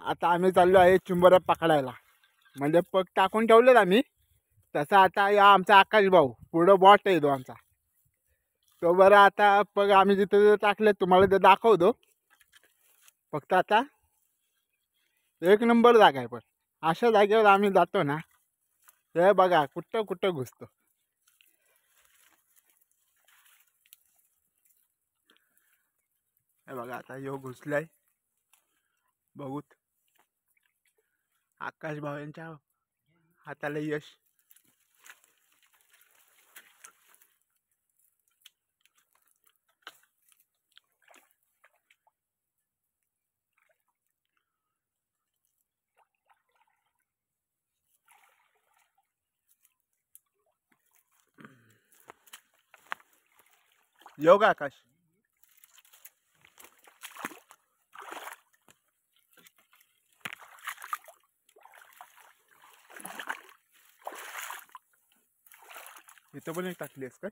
आता आम्ही चाललो आहे चिंबोऱ्या पकडायला. म्हणजे पग टाकून ठेवलेत आम्ही. तसं आता या आमचा आकाश भाऊ पुढं बॉट आहे तो आमचा. तो बरं आता पग आम्ही जिथे जिथे टाकले तुम्हाला ते दाखवतो. फक्त आता एक नंबर जागा आहे. पण अशा जागेवर आम्ही जातो ना, हे बघा कुठं कुठं घुसतो. हे बघा आता यो घुसलाय. बघूत आकाश भाऊ यांच्या हाताला यश. येऊ का आकाश? इथं पण एक टाकली आहेस काय?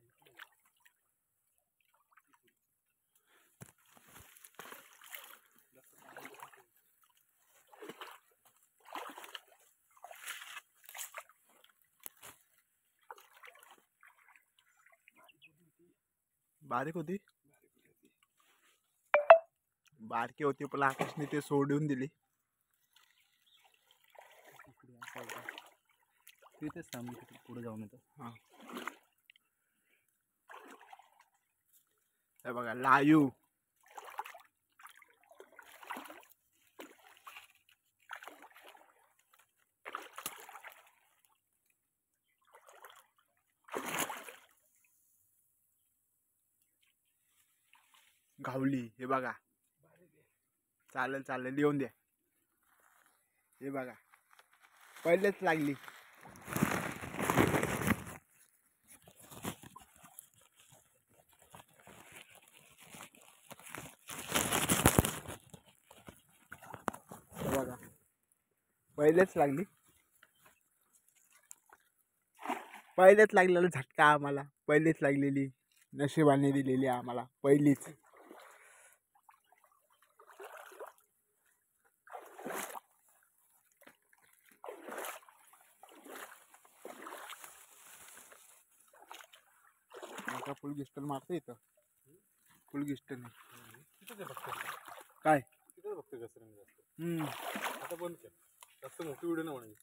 बारीक होती. बारकी होती पण आकाशने ते सोडून दिली. तिथेच थांब, पुढे जाऊन येतो. हा हे बघा लायू. घावली. हे बघा चालेल चालेल येऊन द्या. हे बघा पहिलेच लागली. बघा पहिलेच लागली. पहिलेच लागलेला झटका आम्हाला. पहिलीच लागलेली. नशिबाने दिलेली आम्हाला पहिलीच. फुल गिस्टल मारते इथं. फुल गिस्टल काय आता बंद कर. जास्त मोठी व्हिडिओ नाही.